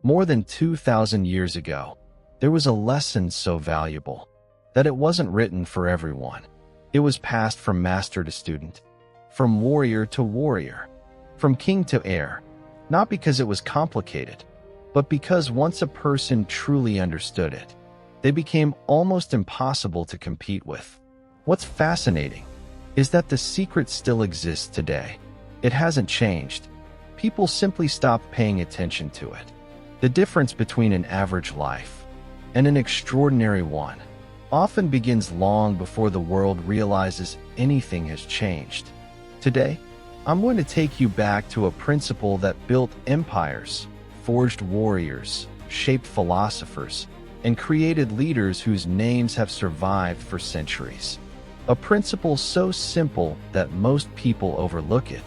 More than 2,000 years ago, there was a lesson so valuable that it wasn't written for everyone. It was passed from master to student, from warrior to warrior, from king to heir, not because it was complicated, but because once a person truly understood it, they became almost impossible to compete with. What's fascinating is that the secret still exists today. It hasn't changed. People simply stopped paying attention to it. The difference between an average life and an extraordinary one often begins long before the world realizes anything has changed. Today, I'm going to take you back to a principle that built empires, forged warriors, shaped philosophers, and created leaders whose names have survived for centuries. A principle so simple that most people overlook it,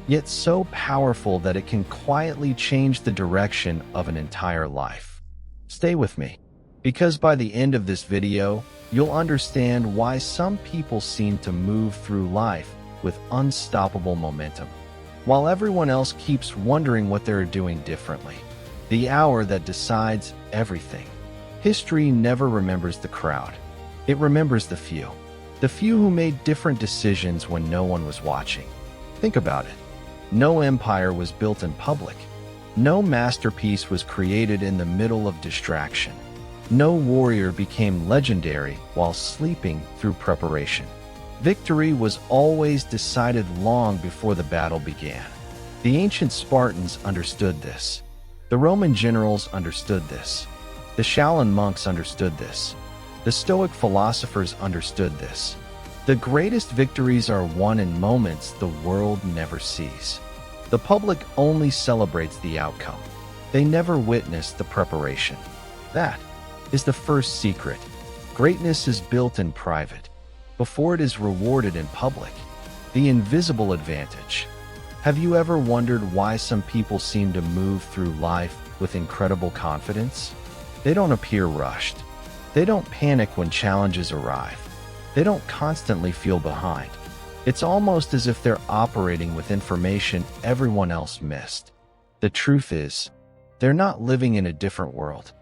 yet so powerful that it can quietly change the direction of an entire life. Stay with me, because by the end of this video, you'll understand why some people seem to move through life with unstoppable momentum, while everyone else keeps wondering what they're doing differently. The hour that decides everything. History never remembers the crowd. It remembers the few who made different decisions when no one was watching. Think about it. No empire was built in public. No masterpiece was created in the middle of distraction. No warrior became legendary while sleeping through preparation. Victory was always decided long before the battle began. The ancient Spartans understood this. The Roman generals understood this. The Shaolin monks understood this. The Stoic philosophers understood this. The greatest victories are won in moments the world never sees. The public only celebrates the outcome. They never witness the preparation. That is the first secret. Greatness is built in private, before it is rewarded in public. The invisible advantage. Have you ever wondered why some people seem to move through life with incredible confidence? They don't appear rushed. They don't panic when challenges arrive. They don't constantly feel behind. It's almost as if they're operating with information everyone else missed. The truth is, they're not living in a different world.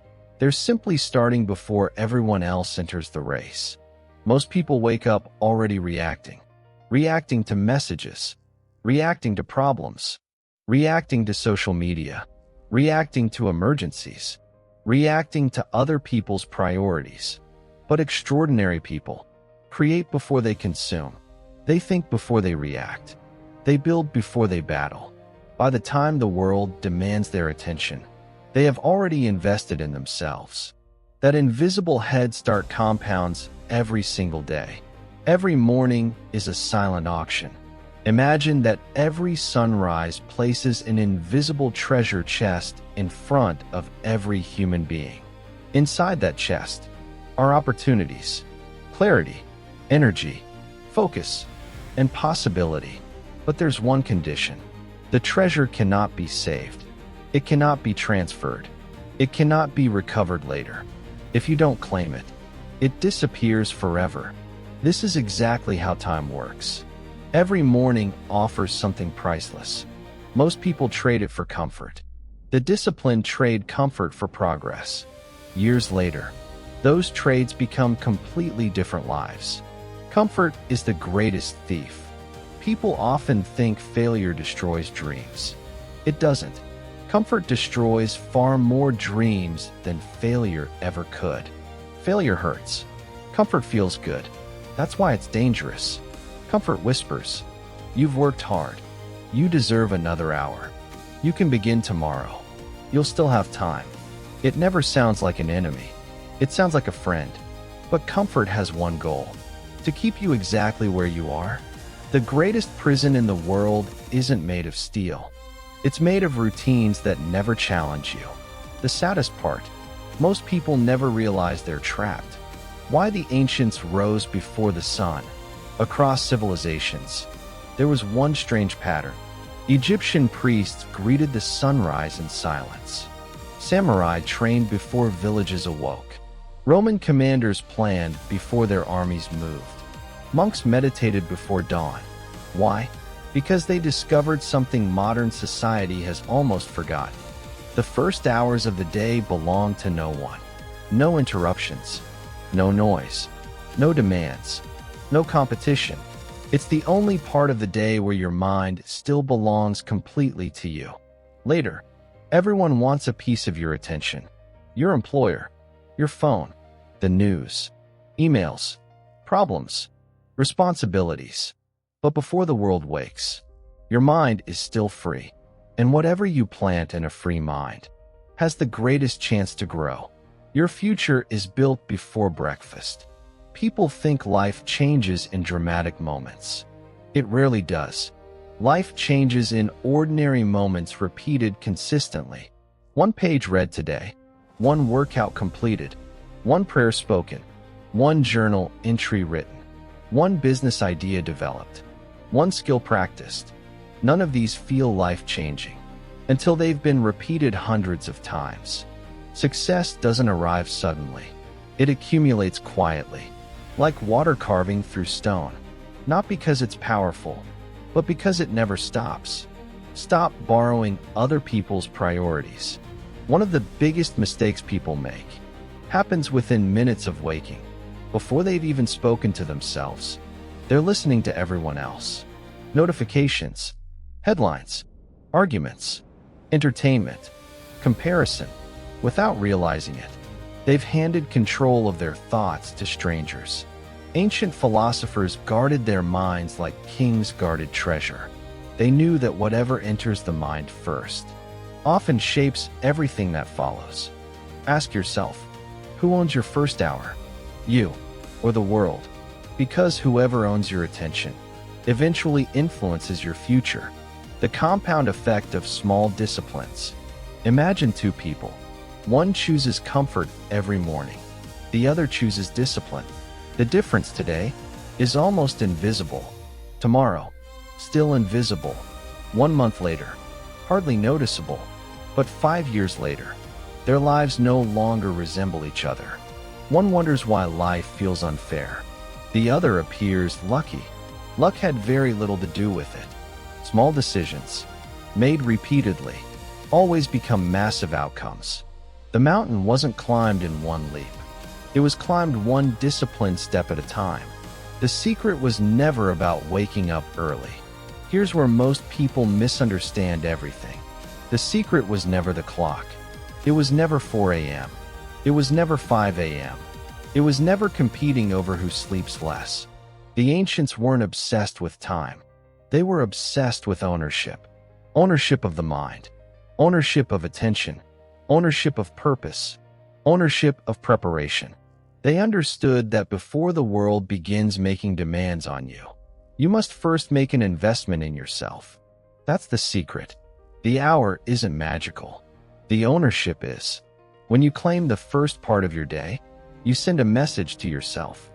They're simply starting before everyone else enters the race. Most people wake up already reacting to messages, reacting to problems, reacting to social media, reacting to emergencies, reacting to other people's priorities. But extraordinary people create before they consume. They think before they react. They build before they battle. By the time the world demands their attention, they have already invested in themselves. That invisible head start compounds every single day. Every morning is a silent auction. Imagine that every sunrise places an invisible treasure chest in front of every human being. Inside that chest are opportunities, clarity, energy, focus, and possibility. But there's one condition. The treasure cannot be saved. It cannot be transferred. It cannot be recovered later. If you don't claim it, it disappears forever. This is exactly how time works. Every morning offers something priceless. Most people trade it for comfort. The disciplined trade comfort for progress. Years later, those trades become completely different lives. Comfort is the greatest thief. People often think failure destroys dreams. It doesn't. Comfort destroys far more dreams than failure ever could. Failure hurts. Comfort feels good. That's why it's dangerous. Comfort whispers, "You've worked hard. You deserve another hour. You can begin tomorrow. You'll still have time." It never sounds like an enemy. It sounds like a friend. But comfort has one goal: to keep you exactly where you are. The greatest prison in the world isn't made of steel. It's made of routines that never challenge you. The saddest part, most people never realize they're trapped. Why the ancients rose before the sun. Across civilizations, there was one strange pattern. Egyptian priests greeted the sunrise in silence. Samurai trained before villages awoke. Roman commanders planned before their armies moved. Monks meditated before dawn. Why? Because they discovered something modern society has almost forgotten. The first hours of the day belong to no one. No interruptions, no noise, no demands, no competition. It's the only part of the day where your mind still belongs completely to you. Later, everyone wants a piece of your attention. Your employer, your phone, the news, emails, problems, responsibilities. But before the world wakes, your mind is still free. And whatever you plant in a free mind has the greatest chance to grow. Your future is built before breakfast. People think life changes in dramatic moments. It rarely does. Life changes in ordinary moments repeated consistently. One page read today, one workout completed, one prayer spoken, one journal entry written, one business idea developed, one skill practiced. None of these feel life-changing until they've been repeated hundreds of times. Success doesn't arrive suddenly. It accumulates quietly, like water carving through stone, not because it's powerful, but because it never stops. Stop borrowing other people's priorities. One of the biggest mistakes people make happens within minutes of waking. Before they've even spoken to themselves, they're listening to everyone else. Notifications, headlines, arguments, entertainment, comparison. Without realizing it, they've handed control of their thoughts to strangers. Ancient philosophers guarded their minds like kings guarded treasure. They knew that whatever enters the mind first often shapes everything that follows. Ask yourself, who owns your first hour? You or the world? Because whoever owns your attention eventually influences your future. The compound effect of small disciplines. Imagine two people. One chooses comfort every morning. The other chooses discipline. The difference today is almost invisible. Tomorrow, still invisible. 1 month later, hardly noticeable. But 5 years later, their lives no longer resemble each other. One wonders why life feels unfair. The other appears lucky. Luck had very little to do with it. Small decisions, made repeatedly, always become massive outcomes. The mountain wasn't climbed in one leap. It was climbed one disciplined step at a time. The secret was never about waking up early. Here's where most people misunderstand everything. The secret was never the clock. It was never 4 a.m. It was never 5 a.m. It was never competing over who sleeps less. The ancients weren't obsessed with time. They were obsessed with ownership. Ownership of the mind. Ownership of attention. Ownership of purpose. Ownership of preparation. They understood that before the world begins making demands on you, you must first make an investment in yourself. That's the secret. The hour isn't magical. The ownership is. When you claim the first part of your day, you send a message to yourself.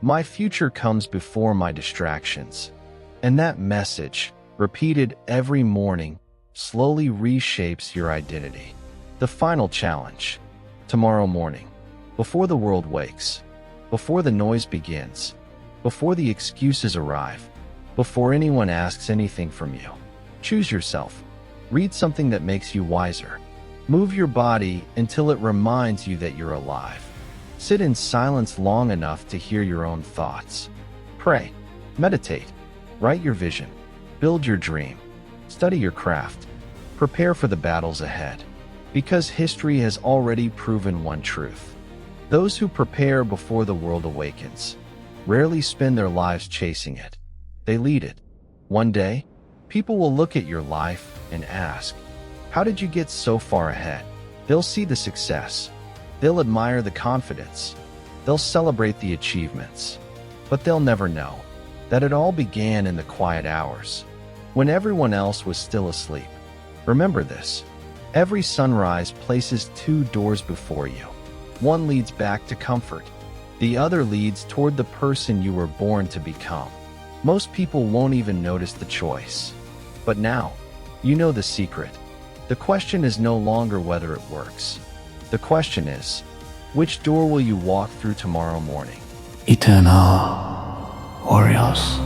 My future comes before my distractions. And that message, repeated every morning, slowly reshapes your identity. The final challenge. Tomorrow morning, before the world wakes, before the noise begins, before the excuses arrive, before anyone asks anything from you, choose yourself. Read something that makes you wiser. Move your body until it reminds you that you're alive. Sit in silence long enough to hear your own thoughts. Pray, meditate, write your vision, build your dream, study your craft, prepare for the battles ahead. Because history has already proven one truth. Those who prepare before the world awakens rarely spend their lives chasing it. They lead it. One day, people will look at your life and ask, how did you get so far ahead? They'll see the success. They'll admire the confidence. They'll celebrate the achievements. But they'll never know that it all began in the quiet hours, when everyone else was still asleep. Remember this. Every sunrise places two doors before you. One leads back to comfort. The other leads toward the person you were born to become. Most people won't even notice the choice. But now, you know the secret. The question is no longer whether it works. The question is, which door will you walk through tomorrow morning? Eternal warriors.